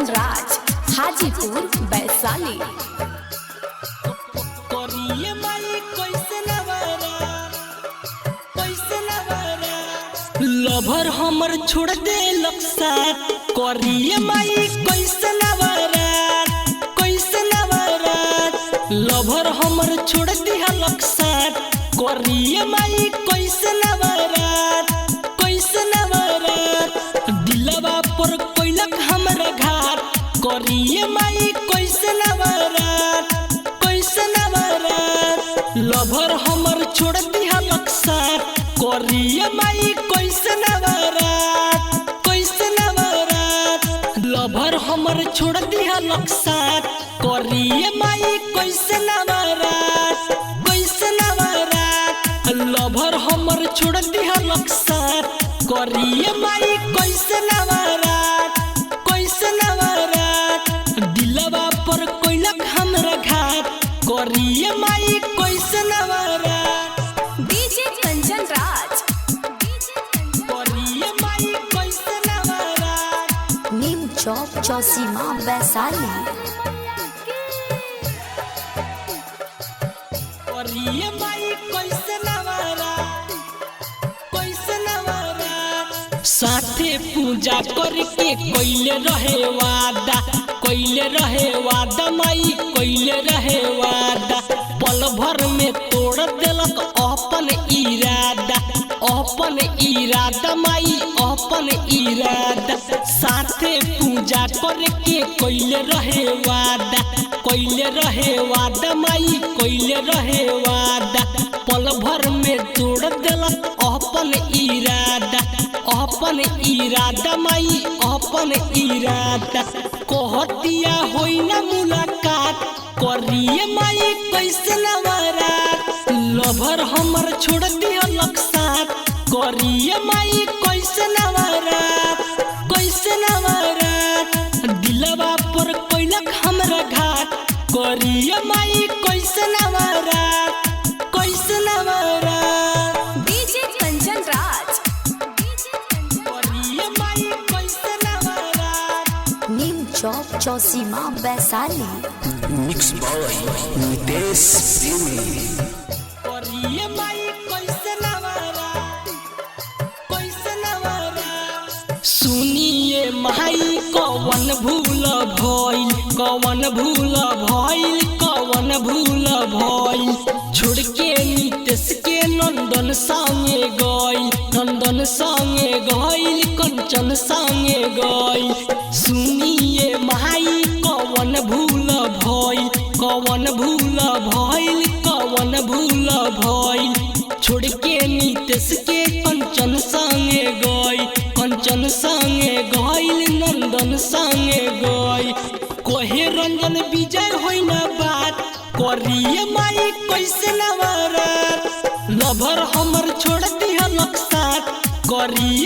Kanchan Raj Hajipur Vaishali. Lover हमर छोड़ दे लक्सात करिए माई कैसे नवरात कैसे नवरात। लभर हमर छोड़ दिया लक्सात करिए माई कैसे नवरात कैसे नवरात। दिलवा पर कोइलक हमरा घाट करिए माई कैसे नवरात कैसे नवरात। लभर हमर छोड़ दिया लक्सात करिए माई कैसे नवरात कैसे नवरात। लभर हमर छोड़ दिया लक्सात करिए माई कैसे नवरात कैसे नवरात। लभर हमर छोड़ दिया लक्सात करिए माई कैसे नवरात कैसे नवरात। दिलवा पर कोइलक हमरा घाट करिए माई कैसे नवरात। डीजे कंचन राज करिए माई कैसे नवरात। नीम चौक चौसीमा वैशाली। करिए माई कैसे नवरात कैसे नवरात। साथे पूजा करके कइले रहे वादा माई कइले रहे वादा। पल भर में तोड़ देलक अपन इरादा माई अपन इरादा। साथे पूजा करके कइले रहे वादा माई कइले रहे वादा। पल भर में तोड़ देलक अपन इरादा माई अपन इरादा। कहतिया होई ना मुलाकात करिए माई कैसे नवरात। लभर हमर छोड़ दिया लक्सात करिए माई कैसे नवरात कैसे नवरात। दिलवा पर कोइलक हमरा घाट करिए माई कैसे नवरात कैसे नवरात। डीजे कंचन राज करिए माई कैसे नवरात। नीम चौक चौसीमा वैशाली। मिक्स बॉय नितेश प्रेमी। करिए माई कैसे नवरात कैसे नवरात। सुनिए माई कवन भूल भइल छोड़ के नितेश के नंदन संगे गइल कंचन संगे गइल। सुनिए माई कवन भूल भइल छोड़ के नितेश के कंचन संगे गइल नंदन संगे गइल। कोहे रंजन विजय होई ना बात करिए माई कैसे नवरात। लभर हमर छोड़ दिया लक्सात करिए